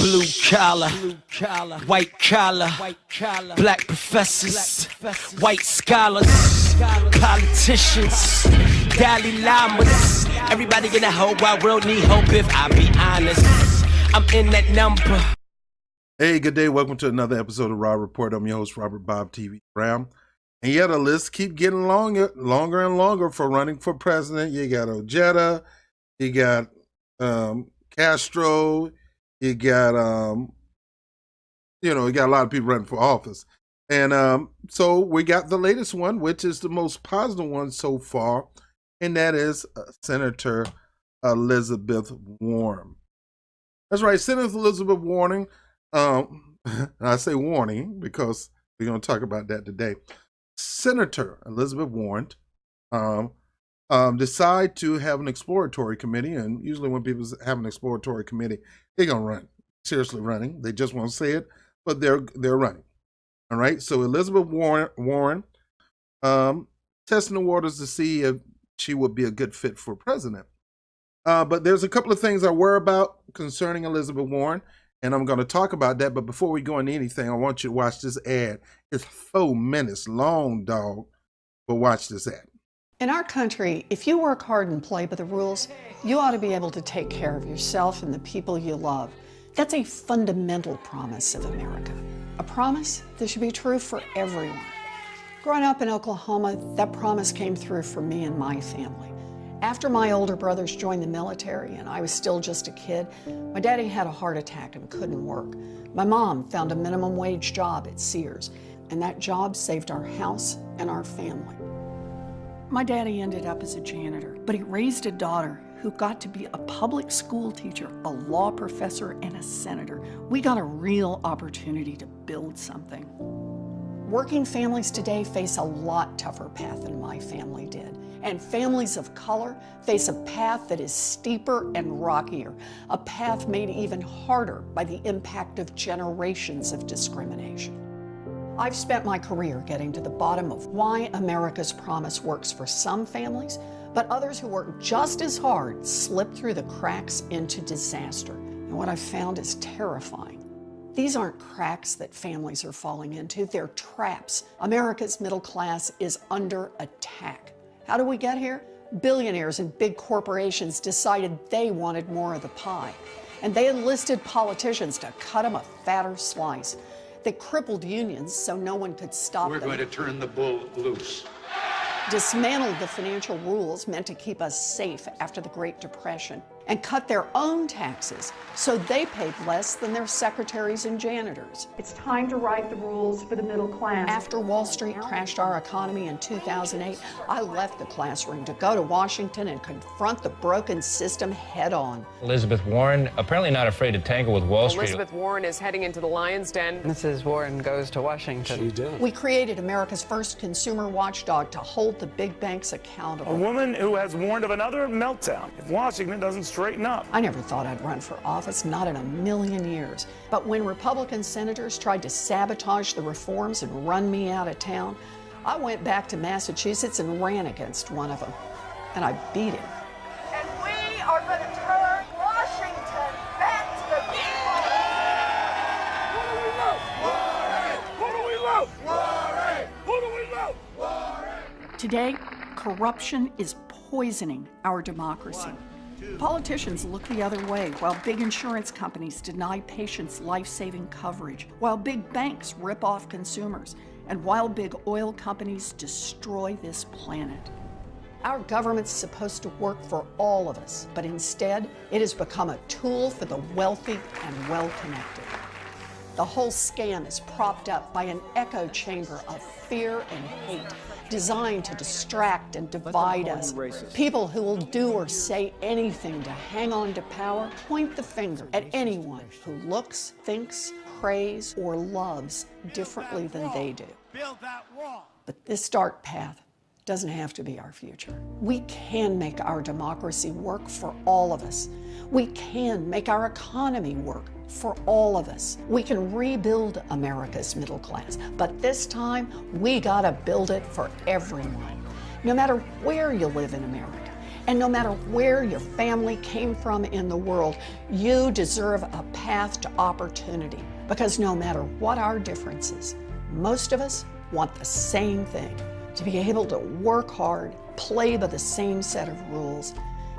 Blue collar, white collar, black professors, white scholars, politicians, Dalai Lamas. Everybody in the whole wide world need hope if I be honest. I'm in that number. Hey, good day. Welcome to another episode of Raw Report. I'm your host, Robert BOBTV Brown. And yet the list keep getting longer and longer for running for president. You got Ojeda, you got Castro, you got you got a lot of people running for office. And so we got the latest one, which is the most positive one so far, and that is Senator Elizabeth Warren. That's right, Senator Elizabeth Warren. I say warning because we're going to talk about that today. Senator Elizabeth Warren decide to have an exploratory committee, and usually when people have an exploratory committee, they're going to run. Seriously running. They just won't say it, but they're running. All right, so Elizabeth Warren testing the waters to see if she would be a good fit for president. But there's a couple of things I worry about concerning Elizabeth Warren, and I'm going to talk about that. But before we go into anything, I want you to watch this ad. It's 4 minutes long, dog, but watch this ad. In our country, if you work hard and play by the rules, you ought to be able to take care of yourself and the people you love. That's a fundamental promise of America. A promise that should be true for everyone. Growing up in Oklahoma, that promise came through for me and my family. After my older brothers joined the military and I was still just a kid, my daddy had a heart attack and couldn't work. My mom found a minimum wage job at Sears, and that job saved our house and our family. My daddy ended up as a janitor, but he raised a daughter who got to be a public school teacher, a law professor, and a senator. We got a real opportunity to build something. Working families today face a lot tougher path than my family did. And families of color face a path that is steeper and rockier, a path made even harder by the impact of generations of discrimination. I've spent my career getting to the bottom of why America's promise works for some families, but others who work just as hard slip through the cracks into disaster. And what I've found is terrifying. These aren't cracks that families are falling into, they're traps. America's middle class is under attack. How do we get here? Billionaires and big corporations decided they wanted more of the pie, and they enlisted politicians to cut them a fatter slice. They crippled unions so no one could stop them. We're going to turn the bull loose. Dismantled the financial rules meant to keep us safe after the Great Depression, and cut their own taxes so they paid less than their secretaries and janitors. It's time to write the rules for the middle class. After Wall Street crashed our economy in 2008, I left the classroom to go to Washington and confront the broken system head on. Elizabeth Warren, apparently not afraid to tangle with Wall Street. Elizabeth Warren is heading into the lion's den. Mrs. Warren goes to Washington. She did. We created America's first consumer watchdog to hold the big banks accountable. A woman who has warned of another meltdown if Washington doesn't straighten up. I never thought I'd run for office, not in a million years. But when Republican senators tried to sabotage the reforms and run me out of town, I went back to Massachusetts and ran against one of them. And I beat him. And we are going to turn Washington back to the people. Who do we love? Warren! Who do we love? Warren! Today, corruption is poisoning our democracy. Politicians look the other way while big insurance companies deny patients life-saving coverage, while big banks rip off consumers, and while big oil companies destroy this planet. Our government's supposed to work for all of us, but instead, it has become a tool for the wealthy and well-connected. The whole scam is propped up by an echo chamber of fear and hate, designed to distract and divide us. People who will do or say anything to hang on to power point the finger at anyone who looks, thinks, prays, or loves differently than they do. Build that wall. But this dark path doesn't have to be our future. We can make our democracy work for all of us. We can make our economy work for all of us. We can rebuild America's middle class, but this time we gotta build it for everyone. No matter where you live in America, And no matter where your family came from in the world, you deserve a path to opportunity. Because no matter what our differences, most of us want the same thing: to be able to work hard, play by the same set of rules,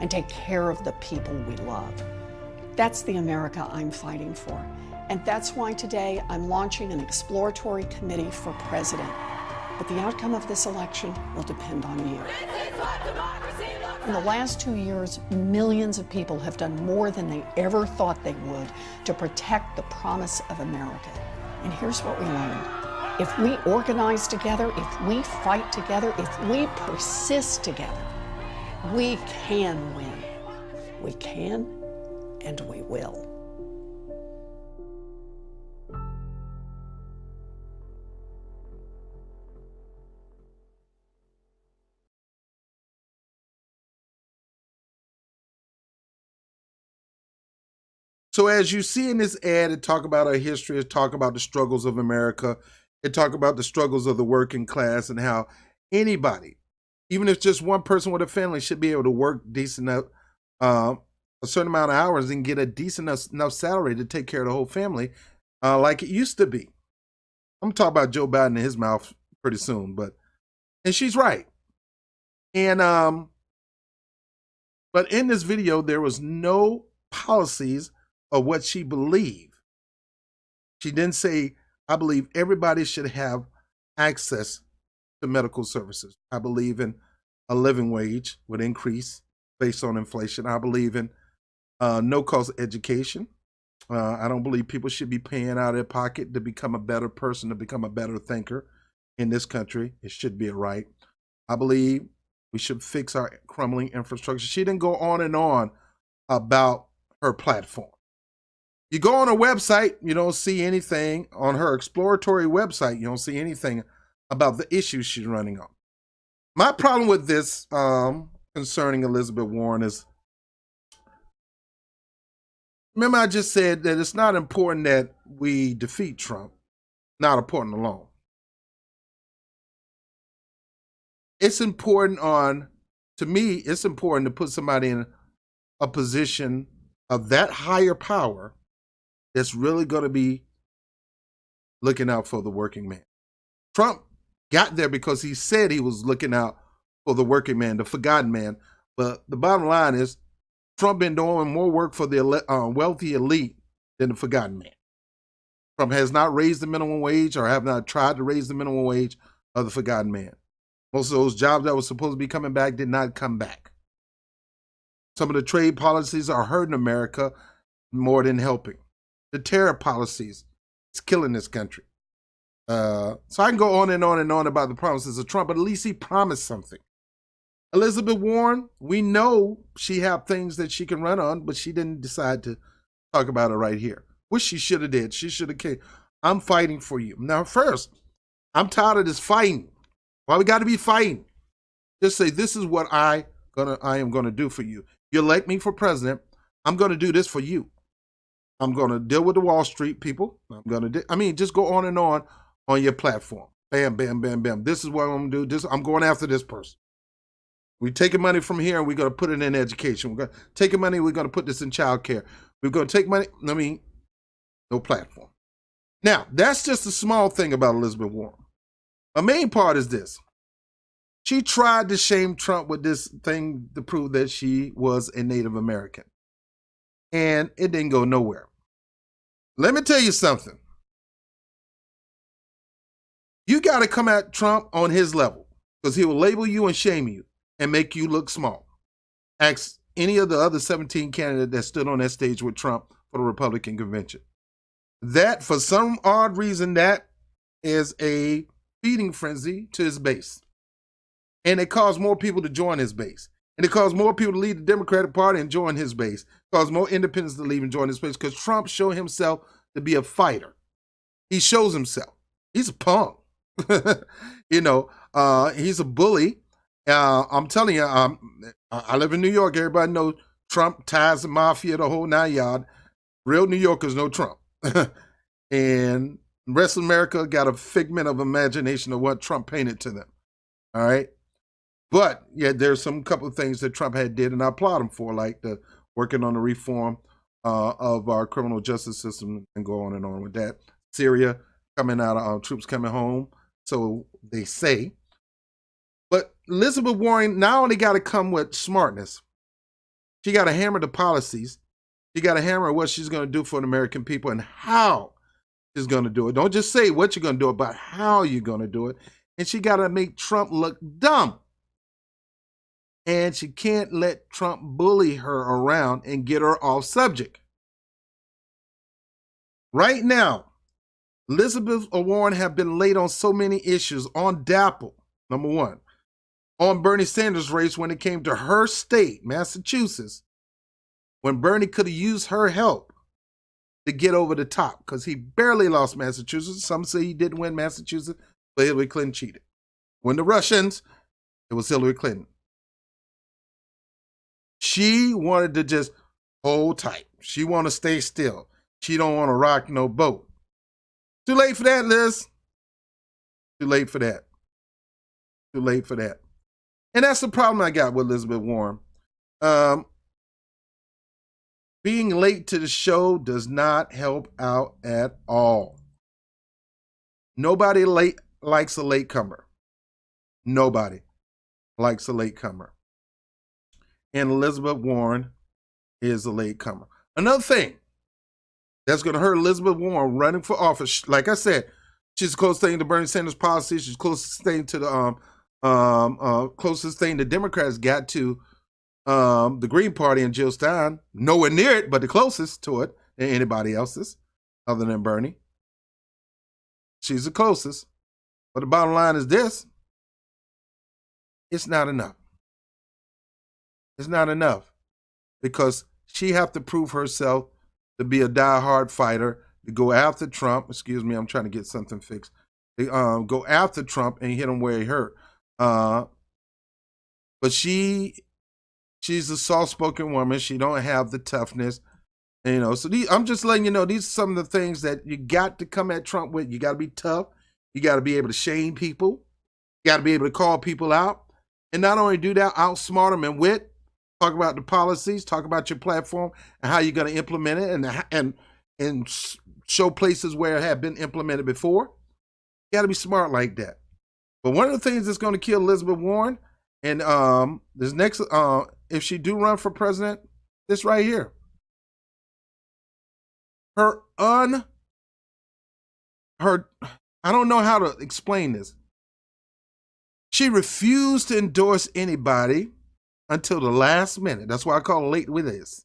and take care of the people we love. That's the America I'm fighting for. And that's why today I'm launching an exploratory committee for president. But the outcome of this election will depend on you. In the last 2 years, millions of people have done more than they ever thought they would to protect the promise of America. And here's what we learned. If we organize together, if we fight together, if we persist together, we can win. We can, and we will. So as you see in this ad, it talk about our history, it talk about the struggles of America, it talk about the struggles of the working class, and how anybody, even if just one person with a family, should be able to work decent enough, a certain amount of hours and get a decent enough salary to take care of the whole family, like it used to be. I'm talking about Joe Biden in his mouth pretty soon, and she's right. And but in this video, there was no policies of what she believed. She didn't say, I believe everybody should have access to medical services. I believe in a living wage would increase based on inflation. I believe in no-cost education. I don't believe people should be paying out of their pocket to become a better person, to become a better thinker in this country. It should be a right. I believe we should fix our crumbling infrastructure. She didn't go on and on about her platform. You go on her website, you don't see anything. On her exploratory website, you don't see anything about the issues she's running on. My problem with this concerning Elizabeth Warren is, remember I just said that it's not important that we defeat Trump, not important alone. It's important to me, it's important to put somebody in a position of that higher power that's really going to be looking out for the working man. Trump got there because he said he was looking out for the working man, the forgotten man. But the bottom line is, Trump been doing more work for the wealthy elite than the forgotten man. Trump has not raised the minimum wage, or have not tried to raise the minimum wage of the forgotten man. Most of those jobs that were supposed to be coming back did not come back. Some of the trade policies are hurting America more than helping. The tariff policies is killing this country. So I can go on and on and on about the promises of Trump, but at least he promised something. Elizabeth Warren, we know she have things that she can run on, but she didn't decide to talk about it right here. Which she should have did. She should have came. I'm fighting for you. Now, first, I'm tired of this fighting. Why we got to be fighting? Just say, this is what I am gonna do for you. You elect me for president. I'm gonna do this for you. I'm going to deal with the Wall Street people. Just go on and on your platform. Bam, bam, bam, bam. This is what I'm going to do. I'm going after this person. We're taking money from here and we're going to put it in education. We're going to take money, we're going to put this in childcare. We're going to take money, no platform. Now, that's just a small thing about Elizabeth Warren. A main part is this. She tried to shame Trump with this thing to prove that she was a Native American. And it didn't go nowhere. Let me tell you something. You got to come at Trump on his level, because he will label you and shame you and make you look small. Ask any of the other 17 candidates that stood on that stage with Trump for the Republican convention. That, for some odd reason, that is a feeding frenzy to his base. And it caused more people to join his base. And it caused more people to leave the Democratic Party and join his base. It caused more independents to leave and join his base, because Trump showed himself to be a fighter. He shows himself. He's a punk. He's a bully. I'm telling you, I live in New York. Everybody knows Trump ties the mafia, the whole 9 yard. Real New Yorkers know Trump. And the rest of America got a figment of imagination of what Trump painted to them. All right. But yeah, there's some couple of things that Trump had did, and I applaud him for, like the working on the reform of our criminal justice system, and go on and on with that. Syria coming out of troops coming home, so they say. But Elizabeth Warren not only got to come with smartness, she got to hammer the policies. She got to hammer what she's going to do for the American people and how she's going to do it. Don't just say what you're going to do, but how you're going to do it. And she got to make Trump look dumb. And she can't let Trump bully her around and get her off subject. Right now, Elizabeth Warren have been late on so many issues. On DAPL, number one. On Bernie Sanders' race when it came to her state, Massachusetts, when Bernie could have used her help to get over the top, because he barely lost Massachusetts. Some say he didn't win Massachusetts, but Hillary Clinton cheated. When the Russians, it was Hillary Clinton. She wanted to just hold tight. She want to stay still. She don't want to rock no boat. Too late for that, Liz. Too late for that. Too late for that. And that's the problem I got with Elizabeth Warren. Being late to the show does not help out at all. Nobody likes a latecomer. Nobody likes a latecomer. And Elizabeth Warren is a latecomer. Another thing that's going to hurt Elizabeth Warren running for office, like I said, she's the closest thing to Bernie Sanders' policy. She's the closest thing to the closest thing the Democrats got to the Green Party and Jill Stein. Nowhere near it, but the closest to it than anybody else's other than Bernie. She's the closest. But the bottom line is this: it's not enough. It's not enough, because she have to prove herself to be a diehard fighter, to go after Trump. Excuse me, I'm trying to get something fixed. Go after Trump and hit him where he hurt. But she's a soft-spoken woman. She don't have the toughness, so I'm just letting you know, these are some of the things that you got to come at Trump with. You got to be tough. You got to be able to shame people. You got to be able to call people out, and not only do that, outsmart them and wit. Talk about the policies. Talk about your platform and how you're going to implement it, and show places where it had been implemented before. You got to be smart like that. But one of the things that's going to kill Elizabeth Warren, and this next, if she do run for president, this right here. I don't know how to explain this. She refused to endorse anybody until the last minute. That's why I call it late with this.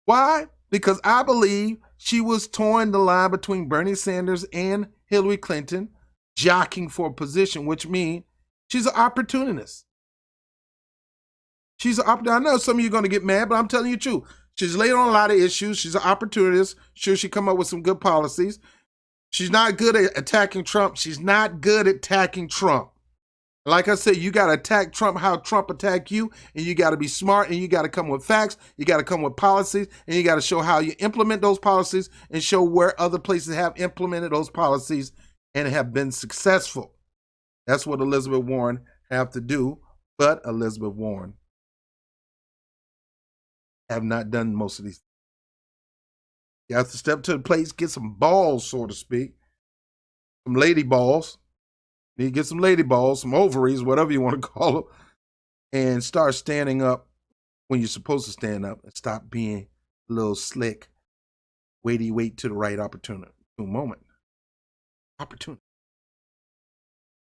Why? Because I believe she was toying the line between Bernie Sanders and Hillary Clinton, jockeying for a position, which means she's an opportunist. I know some of you are going to get mad, but I'm telling you the truth. She's late on a lot of issues. She's an opportunist. Sure, she come up with some good policies. She's not good at attacking Trump. She's not good at attacking Trump. Like I said, you got to attack Trump how Trump attacked you, and you got to be smart, and you got to come with facts. You got to come with policies, and you got to show how you implement those policies and show where other places have implemented those policies and have been successful. That's what Elizabeth Warren have to do, but Elizabeth Warren have not done most of these. You have to step to the plate, get some balls, so to speak, some lady balls. You get some lady balls, some ovaries, whatever you want to call them, and start standing up when you're supposed to stand up, and stop being a little slick. Wait to the right opportunity moment. Opportunity.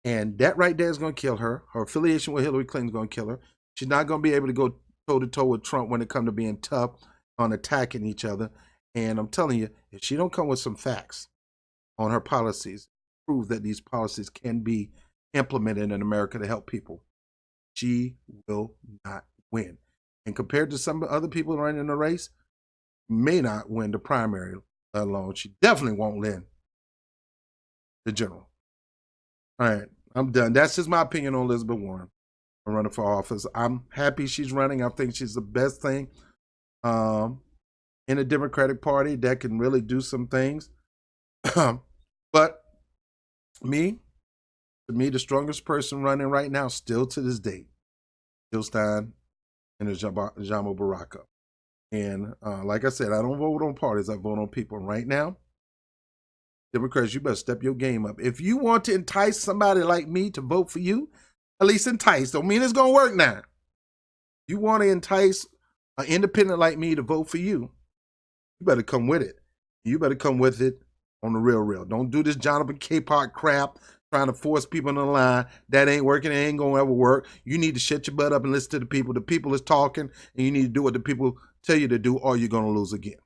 And that right there is going to kill her. Her affiliation with Hillary Clinton is going to kill her. She's not going to be able to go toe-to-toe with Trump when it comes to being tough on attacking each other. And I'm telling you, if she don't come with some facts on her policies, prove that these policies can be implemented in America to help people, she will not win. And compared to some other people running in the race, may not win the primary alone. She definitely won't win the general. All right, I'm done. That's just my opinion on Elizabeth Warren. I'm running for office. I'm happy she's running. I think she's the best thing in the Democratic Party that can really do some things. But to me, the strongest person running right now, still to this day, Jill Stein, and there's Jamo Baraka. And like I said, I don't vote on parties. I vote on people. And right now, Democrats, you better step your game up. If you want to entice somebody like me to vote for you, at least entice. Don't mean it's going to work now. You want to entice an independent like me to vote for you, you better come with it. You better come with it on the real. Don't do this Jonathan K-pop crap, trying to force people in the line. That ain't working. It ain't going to ever work. You need to shut your butt up and listen to the people. The people is talking, and you need to do what the people tell you to do, or you're going to lose again.